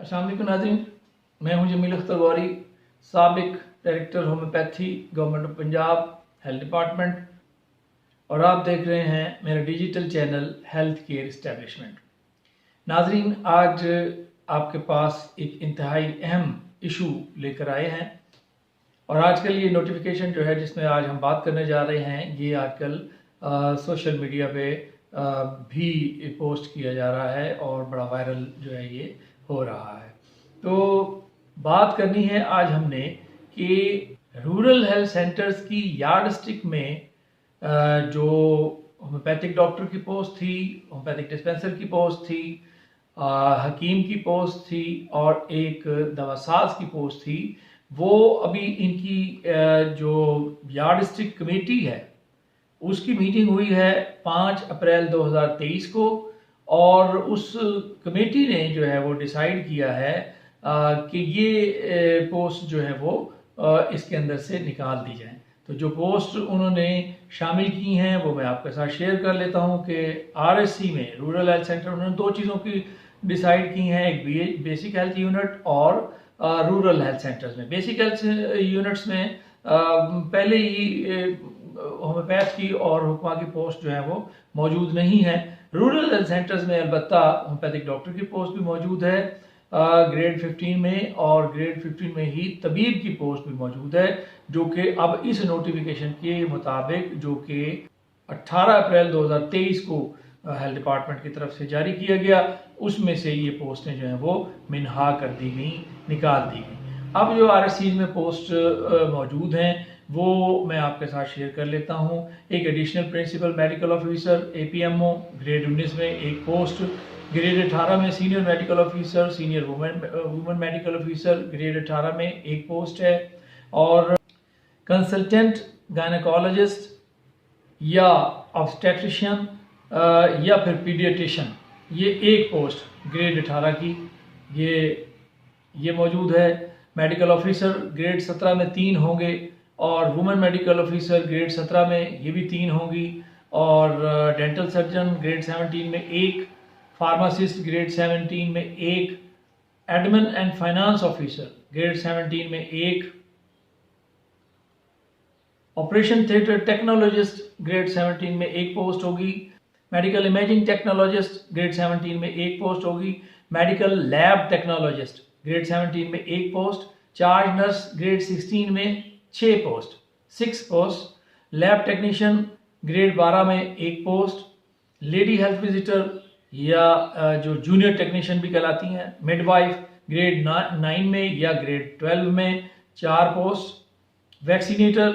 अस्सलाम वालेकुम नाज़रीन, मैं हूं जमील अख्तर गौरी, साबिक director homeopathy government of Punjab health department, और आप देख रहे हैं मेरा digital channel health care establishment. नाज़रीन, आज आपके पास एक इंतहाई अहम इशू लेकर आए हैं और आजकल ये नोटिफिकेशन जो है जिसमें आज हम बात करने जा रहे हैं, ये आजकल सोशल मीडिया पे भी पोस्ट किया जा रहा है और बड़ा वायरल जो है ये हो रहा है। तो बात करनी है आज हमने कि रूरल हेल्थ सेंटर्स की यार्ड स्टिक में जो होम्योपैथिक डॉक्टर की पोस्ट थी, होम्योपैथिक डिस्पेंसर की पोस्ट थी, हकीम की पोस्ट थी और एक दवासाज की पोस्ट थी, वो अभी इनकी जो यार्ड स्टिक कमेटी है उसकी मीटिंग हुई है 5 अप्रैल 2023 को, और उस कमेटी ने जो है वो डिसाइड किया है कि ये पोस्ट जो है वो इसके अंदर से निकाल दी जाए। तो जो पोस्ट उन्होंने शामिल की हैं वो मैं आपके साथ शेयर कर लेता हूं कि आरएससी में रूरल हेल्थ सेंटर उन्होंने दो चीज़ों की डिसाइड की हैं, एक बेसिक हेल्थ यूनिट और रूरल हेल्थ सेंटर्स में। बेसिक हेल्थ यूनिट्स में पहले ही होम्योपैथ की और हुक्मा की पोस्ट जो है वो मौजूद नहीं है। रूरल हेल्थ सेंटर्स में अलबत्ता होम्योपैथिक डॉक्टर की पोस्ट भी मौजूद है ग्रेड 15 में, और ग्रेड 15 में ही तबीब की पोस्ट भी मौजूद है, जो कि अब इस नोटिफिकेशन के मुताबिक जो कि 18 अप्रैल 2023 को हेल्थ डिपार्टमेंट की तरफ से जारी किया गया, उसमें से ये पोस्टें जो हैं वो मिनहा कर दी गई, निकाल दी गई। अब जो आरएससी में पोस्ट मौजूद हैं वो मैं आपके साथ शेयर कर लेता हूं। एक additional principal medical officer APMO grade 19 में एक पोस्ट, ग्रेड 18 में senior medical officer senior women medical officer grade 18 में एक पोस्ट है, और कंसल्टेंट गायनेकोलॉजिस्ट या ऑब्स्टेट्रिशियन या फिर पीडियाट्रिशियन, ये एक पोस्ट ग्रेड 18 की ये मौजूद है। मेडिकल ऑफिसर ग्रेड 17 में 3 होंगे, और वुमेन मेडिकल ऑफिसर ग्रेड 17 में ये भी 3 होंगी, और डेंटल सर्जन ग्रेड 17 में 1, फार्मासिस्ट ग्रेड 17 में 1, admin and finance officer grade 17 में 1, ऑपरेशन थिएटर टेक्नोलॉजिस्ट ग्रेड 17 में 1 पोस्ट होगी, मेडिकल इमेजिंग टेक्नोलॉजिस्ट ग्रेड 17 में 1 पोस्ट होगी, मेडिकल लैब टेक्नोलॉजिस्ट ग्रेड 17 में 1 पोस्ट, चार्ज नर्स ग्रेड 16 में 6 post, 6 post, lab technician grade 12 में 1 पोस्ट, लेडी हेल्थ विजिटर या जो जूनियर टेक्नीशियन भी कहलाती हैं, मिडवाइफ ग्रेड 9 में या ग्रेड 12 में 4 पोस्ट, वैक्सीनेटर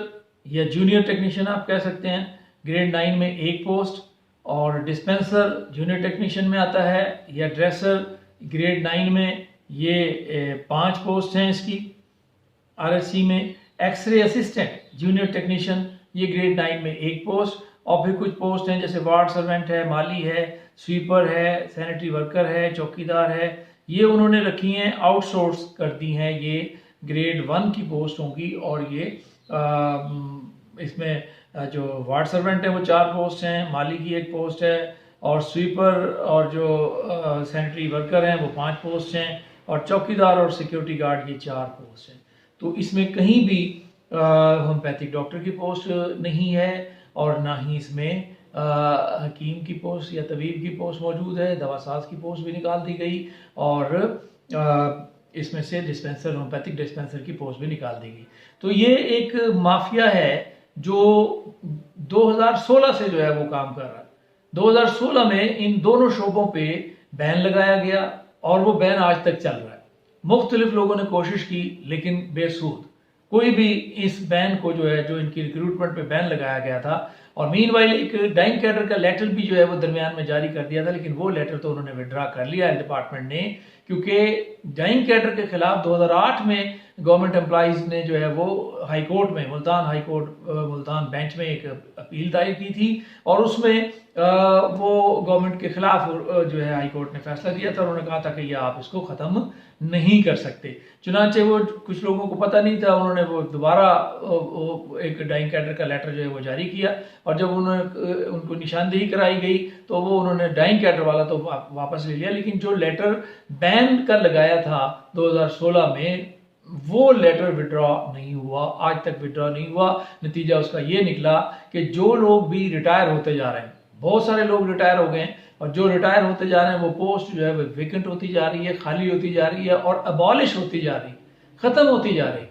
या जूनियर टेक्नीशियन आप कह सकते हैं ग्रेड 9 में 1 पोस्ट, और डिस्पेंसर जूनियर टेक्नीशियन में आता है, या ड्रेसर ग्रेड 9 में ये 5 पोस्ट हैं इसकी आरएससी में। एक्सरे असिस्टेंट जूनियर टेक्नीशियन ये ग्रेड 9 में 1 पोस्ट, और फिर कुछ पोस्ट हैं जैसे वार्ड सर्वेंट है, माली है, स्वीपर है, सैनिटरी वर्कर है, चौकीदार है, ये उन्होंने रखी हैं, आउटसोर्स कर दी हैं, ये ग्रेड 1 की पोस्ट होंगी। और ये इसमें जो वार्ड सर्वेंट है वो 4 पोस्ट हैं, माली की 1 पोस्ट है, और स्वीपर और जो सैनिटरी वर्कर हैं वो 5 पोस्ट हैं, और चौकीदार और सिक्योरिटी गार्ड ये 4 पोस्ट हैं। तो इसमें कहीं भी होम्योपैथिक डॉक्टर की पोस्ट नहीं है, और ना ही इसमें हकीम की पोस्ट या तबीब की पोस्ट मौजूद है। दवासाज की पोस्ट भी निकाल दी गई, और इसमें से डिस्पेंसर होम्योपैथिक डिस्पेंसर की पोस्ट भी निकाल दी गई। तो ये एक माफिया है जो 2016 से जो है वो काम कर रहा है। 2016 में इन दोनों शोबों पे बैन लगाया गया, और वो बैन आज तक चल रहा है। मुख्तलिफ लोगों ने कोशिश की लेकिन बेसूद, कोई भी इस बैन को जो है, जो इनकी रिक्रूटमेंट पे बैन लगाया गया था, और मीनवाइल एक डाइंग कैडर का लेटर भी जो है वो दरमियान में जारी कर दिया था, लेकिन वो लेटर तो उन्होंने विड्रा कर लिया है डिपार्टमेंट ने, क्योंकि डाइंग कैडर के खिलाफ 2008 में गवर्नमेंट एम्प्लॉइज ने जो है वो हाई कोर्ट में, Multan high court Multan bench में एक अपील दायर की थी, और उसमें वो गवर्नमेंट के खिलाफ जो है हाई कोर्ट ने फैसला दिया था। उन्होंने कहा था कि ये आप इसको ख़त्म नहीं कर सकते। चुनांचे वो कुछ लोगों को पता नहीं था, उन्होंने वो दोबारा एक डाइंग कैडर का लेटर जो है वो जारी किया, और जब उनको निशानदेही कराई गई तो वो उन्होंने डाइंग कैडर वाला तो वापस ले लिया, लेकिन जो लेटर बैन कर लगाया था 2016 में, वो लेटर विड्रॉ नहीं हुआ, आज तक विड्रॉ नहीं हुआ। नतीजा उसका ये निकला कि जो लोग भी रिटायर होते जा रहे हैं, बहुत सारे लोग रिटायर हो गए हैं, और जो रिटायर होते जा रहे हैं वो पोस्ट जो है वो वेकेंट होती जा रही है, खाली होती जा रही है और अबॉलिश होती जा रही है, ख़त्म होती जा रही।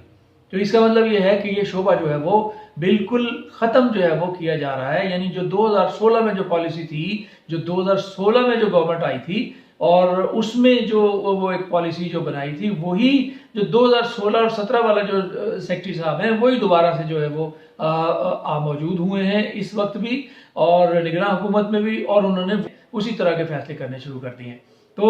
तो इसका मतलब ये है कि ये शोबा जो है वो बिल्कुल ख़त्म जो है वो किया जा रहा है। यानी जो 2016 में जो पॉलिसी थी, जो 2016 में जो गवर्नमेंट आई थी, और उसमें जो वो एक पॉलिसी जो बनाई थी, वही जो 2016 और 17 वाला जो सेक्रेटरी साहब हैं वही दोबारा से जो है वो मौजूद हुए हैं इस वक्त भी, और निगरान हुकूमत में भी, और उन्होंने उसी तरह के फैसले करने शुरू कर दिए हैं। तो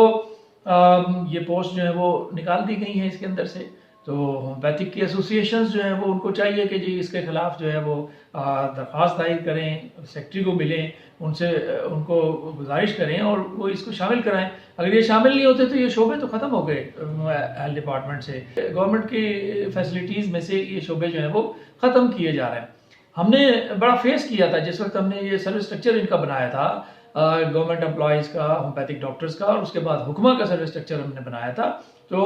ये पोस्ट जो है वो निकाल दी गई हैं इसके अंदर से। तो होम्योपैथिक की एसोसिएशंस जो हैं वो उनको चाहिए कि जी इसके खिलाफ जो है वो दरख्वास्त दायर करें, सेक्रेटरी को मिलें, उनसे उनको गुजारिश करें और वो इसको शामिल कराएं। अगर ये शामिल नहीं होते तो ये शोबे तो ख़त्म हो गए हेल्थ डिपार्टमेंट से, गवर्नमेंट की फैसिलिटीज़ में से ये शोबे जो हैं वो ख़त्म किए जा रहे हैं। हमने बड़ा फेस किया था जिस वक्त हमने ये सर्विस स्ट्रक्चर इनका बनाया था, गवर्नमेंट एम्प्लॉयज़ का, होम्योपैथिक डॉक्टर्स का, और उसके बाद हुक्मा का सर्विस स्ट्रक्चर हमने बनाया था। तो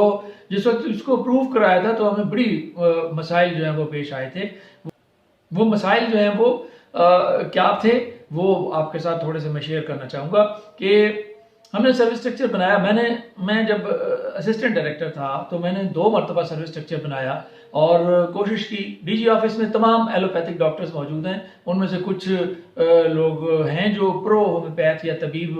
जिस वक्त इसको अप्रूव कराया था तो हमें बड़ी मसाइल जो हैं वो पेश आए थे। वो मसाइल जो हैं वो क्या थे वो आपके साथ थोड़े से मैं शेयर करना चाहूँगा कि हमने सर्विस स्ट्रक्चर बनाया। मैं जब असिस्टेंट डायरेक्टर था तो मैंने 2 मरतबा सर्विस स्ट्रक्चर बनाया और कोशिश की। डीजी ऑफिस में तमाम एलोपैथिक डॉक्टर्स मौजूद हैं, उनमें से कुछ लोग हैं जो प्रो होम्योपैथ या तबीब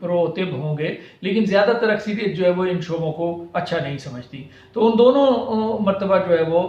प्रो तिब होंगे, लेकिन ज़्यादातर अक्सरियत जो है वो इन शोबों को अच्छा नहीं समझती। तो उन दोनों मरतबा जो है वो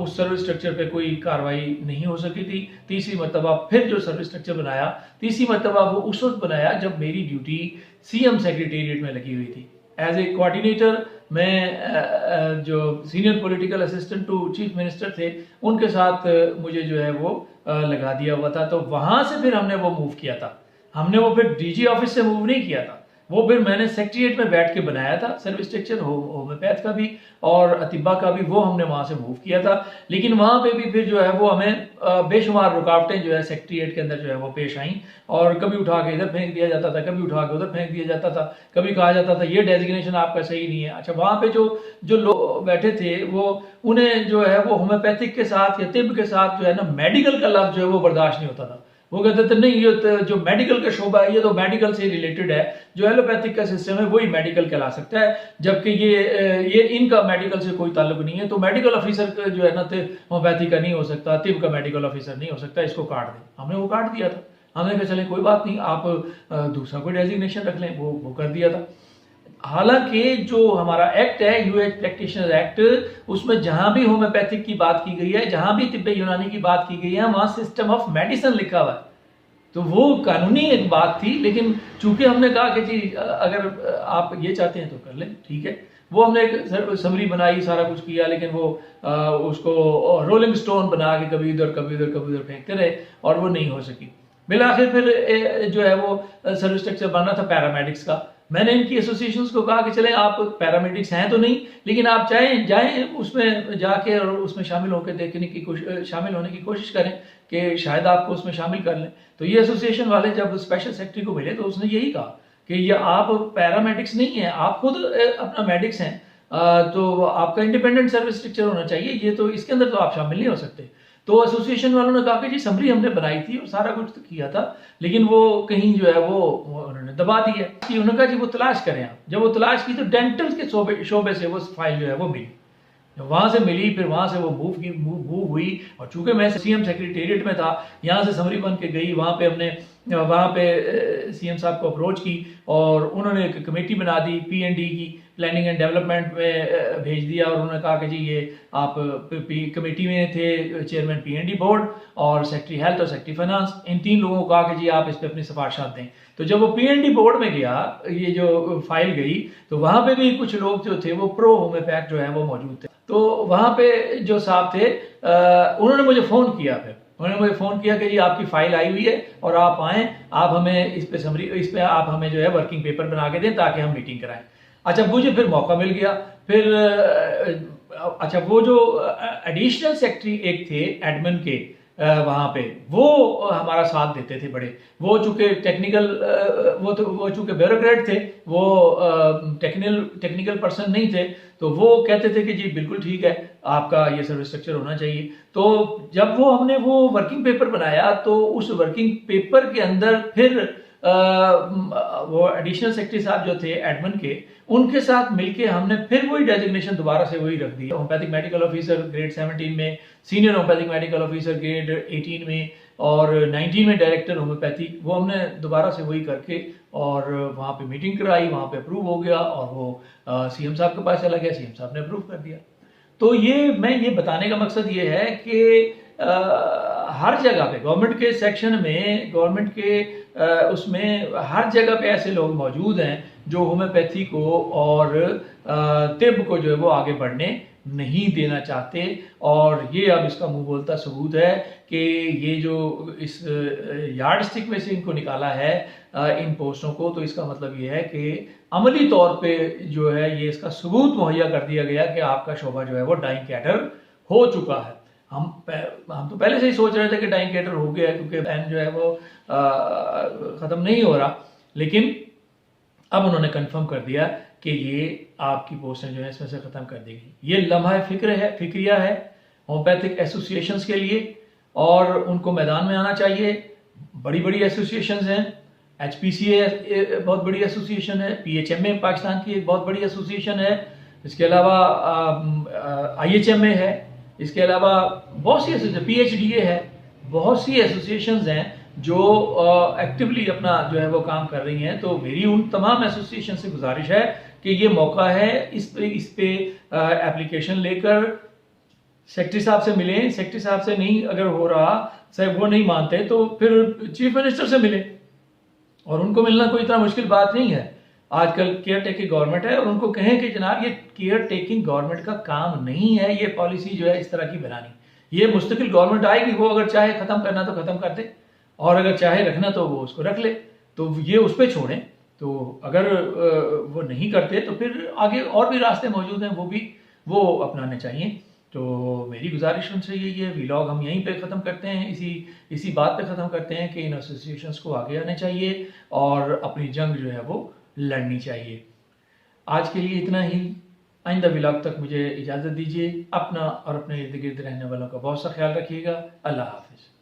उस सर्विस स्ट्रक्चर पे कोई कार्रवाई नहीं हो सकी थी। तीसरी मरतबा फिर जो सर्विस स्ट्रक्चर बनाया, तीसरी मरतबा वो उस वक्त बनाया जब मेरी ड्यूटी सीएम सेक्रेटेरिएट में लगी हुई थी। एज ए कोऑर्डिनेटर मैं जो senior political assistant to chief minister थे उनके साथ मुझे जो है वो लगा दिया हुआ था। तो वहाँ से फिर हमने वो मूव किया था। हमने वो फिर डीजी ऑफिस से मूव नहीं किया था, वो फिर मैंने सेक्रेटेरिएट में बैठ के बनाया था सर्विस स्ट्रक्चर, होम्योपैथ का भी और अतिबा का भी, वो हमने वहाँ से मूव किया था। लेकिन वहाँ पे भी फिर जो है वो हमें बेशुमार रुकावटें जो है सेक्रेटेरिएट के अंदर जो है वो पेश आईं, और कभी उठा के इधर फेंक दिया जाता था, कभी उठा के उधर फेंक दिया जाता था, कभी कहा जाता था ये डेजिग्नेशन आपका सही नहीं है। अच्छा, वहाँ पे जो लोग बैठे थे वो उन्हें जो है वो होम्योपैथिक के साथ या तिब के साथ जो है ना मेडिकल का लफ्ज़ जो है वो बर्दाश्त नहीं होता था। वो कहते थे नहीं, ये जो मेडिकल का शोबा है ये तो मेडिकल से रिलेटेड है, जो एलोपैथिक का सिस्टम है वही मेडिकल कहला सकता है, जबकि ये इनका मेडिकल से कोई ताल्लुक नहीं है। तो मेडिकल ऑफिसर जो है ना होम्योपैथी का नहीं हो सकता, तिब का मेडिकल ऑफिसर नहीं हो सकता, इसको काट दें। हमने वो काट दिया था। हमने कहा चले कोई बात नहीं, आप दूसरा कोई डेजिग्नेशन रख लें, वो कर दिया था। हालांकि जो हमारा एक्ट है यूएच प्रैक्टिशनर एक्ट, उसमें जहां भी होम्योपैथिक की बात की गई है, जहां भी तिब्बे यूनानी की बात की गई है, वहां सिस्टम ऑफ मेडिसिन लिखा हुआ है। तो वो कानूनी एक बात थी, लेकिन चूंकि हमने कहा कि जी अगर आप ये चाहते हैं तो कर लें, ठीक है। वो हमने एक समरी बनाई, सारा कुछ किया, लेकिन वो उसको रोलिंग स्टोन बना के कभी इधर कभी उधर कभी उधर फेंकते रहे और वो नहीं हो सकी। बिलाखिर फिर जो है वो सर्विस स्ट्रक्चर बनना था पैरामेडिक्स का। मैंने इनकी एसोसिएशंस को कहा कि चलें आप पैरामेडिक्स हैं तो नहीं, लेकिन आप चाहें जाएं उसमें जाके और उसमें शामिल होकर देखने की शामिल होने की कोशिश करें कि शायद आपको उसमें शामिल कर लें। तो ये एसोसिएशन वाले जब स्पेशल सेक्रेटरी को मिले तो उसने यही कहा कि ये आप पैरामेडिक्स नहीं हैं, आप खुद अपना मेडिक्स हैं, तो आपका इंडिपेंडेंट सर्विस स्ट्रक्चर होना चाहिए, ये तो इसके अंदर तो आप शामिल नहीं हो सकते। तो एसोसिएशन वालों ने कहा कि जी समरी हमने बनाई थी और सारा कुछ तो किया था, लेकिन वो कहीं जो है वो उन्होंने दबा दिया कि उन्होंने कहा जी वो तलाश करें आप। जब वो तलाश की तो डेंटल के शोबे से वो फाइल जो है वो मिली, वहां से मिली, फिर वहां से वो मूव हुई। और चूंकि मैं सीएम सेक्रेटेरिएट में था, यहाँ से समरी बन के गई, वहाँ पे सीएम साहब को अप्रोच की और उन्होंने एक कमेटी बना दी, पीएनडी की, प्लानिंग एंड डेवलपमेंट में भेज दिया। और उन्होंने कहा कि जी ये आप कमेटी में थे चेयरमैन पीएनडी बोर्ड और सेक्रेटरी हेल्थ और सेक्रेटरी फाइनेंस, इन 3 लोगों को कहा कि जी आप इस पर अपनी सिफारिशात दें। तो जब वो पीएनडी बोर्ड में गया, ये जो फाइल गई, तो वहाँ पे भी कुछ लोग जो थे वो प्रो होम्योपैथ जो है वो मौजूद थे। तो वहाँ पे जो साहब थे उन्होंने मुझे फ़ोन किया, फिर उन्होंने मुझे फ़ोन किया कि जी आपकी फ़ाइल आई हुई है और आप आएँ, आप हमें इस पे आप हमें जो है वर्किंग पेपर बना के दें ताकि हम मीटिंग कराएं। अच्छा, मुझे फिर मौका मिल गया। फिर अच्छा, वो जो एडिशनल सेक्रेटरी एक थे एडमिन के, वहाँ पे वो हमारा साथ देते थे बड़े। वो चूँकि टेक्निकल वो चूँकि ब्यूरोक्रेट थे, वो टेक्निकल पर्सन नहीं थे, तो वो कहते थे कि जी बिल्कुल ठीक है, आपका ये सर्विस स्ट्रक्चर होना चाहिए। तो जब हमने वो वर्किंग पेपर बनाया, तो उस वर्किंग पेपर के अंदर फिर वो एडिशनल सेक्रेटरी साहब जो थे एडमिन के, उनके साथ मिलके हमने फिर वही डेजिग्नेशन दोबारा से वही रख दी। होम्योपैथिक मेडिकल ऑफिसर ग्रेड 17 में, senior homeopathic medical officer grade 18 में और 19 में डायरेक्टर होम्योपैथी, वो हमने दोबारा से वही करके और वहाँ पे मीटिंग कराई, वहाँ पे अप्रूव हो गया और वो सीएम साहब के पास चला गया, सीएम साहब ने अप्रूव कर दिया। तो मैं ये बताने का मकसद ये है कि हर जगह पे गवर्नमेंट के सेक्शन में, गवर्नमेंट के उसमें हर जगह पे ऐसे लोग मौजूद हैं जो होम्योपैथी को और तिब्ब को जो है वो आगे बढ़ने नहीं देना चाहते। और ये अब इसका मुंह बोलता सबूत है कि ये जो इस यार्ड स्टिक में से इनको निकाला है इन पोस्टों को, तो इसका मतलब ये है कि अमली तौर पे जो है ये इसका सबूत मुहैया कर दिया गया कि आपका शोबा जो है वो डाइंग कैटर हो चुका है। हम तो पहले से ही सोच रहे थे कि डाइंग कैटर हो गया है, क्योंकि बैन जो है वो ख़त्म नहीं हो रहा, लेकिन अब उन्होंने कंफर्म कर दिया कि ये आपकी पोस्टें जो है इसमें से ख़त्म कर देगी। ये लम्हा फिक्रिया है होम्योपैथिक एसोसिएशंस के लिए, और उनको मैदान में आना चाहिए। बड़ी बड़ी एसोसिएशंस हैं, HPCA बहुत बड़ी एसोसिएशन है, PHMA पाकिस्तान की एक बहुत बड़ी एसोसिएशन है, इसके अलावा IHMA है, इसके अलावा बहुत सी एसोसिएशन, PHDA है, बहुत सी एसोसिएशंस हैं जो एक्टिवली अपना जो है वो काम कर रही हैं। तो मेरी उन तमाम एसोसिएशन से गुजारिश है कि ये मौका है, इस पे एप्लीकेशन लेकर सेक्रेटरी साहब से मिलें। सेक्रेटरी साहब से नहीं अगर हो रहा, साहब वो नहीं मानते, तो फिर चीफ मिनिस्टर से मिलें, और उनको मिलना कोई इतना मुश्किल बात नहीं है। आजकल केयर टेकिंग गवर्नमेंट है, और उनको कहें कि जनाब ये केयर टेकिंग गवर्नमेंट का काम नहीं है ये पॉलिसी जो है इस तरह की बनानी। ये मुस्तकिल गवर्नमेंट आएगी, वो अगर चाहे ख़त्म करना तो ख़त्म कर दे, और अगर चाहे रखना तो वो उसको रख ले, तो ये उस पर छोड़ें। तो अगर वो नहीं करते तो फिर आगे और भी रास्ते मौजूद हैं, वो अपनाने चाहिए। तो मेरी गुजारिश उनसे यही है। व्लॉग हम यहीं पे ख़त्म करते हैं, इसी बात पे ख़त्म करते हैं कि इन एसोसिएशंस को आगे आने चाहिए और अपनी जंग जो है वो लड़नी चाहिए। आज के लिए इतना ही। आइंदा व्लॉग तक मुझे इजाज़त दीजिए। अपना और अपने इर्द गिर्द रहने वालों का बहुत सा ख्याल रखिएगा। अल्लाह हाफिज़।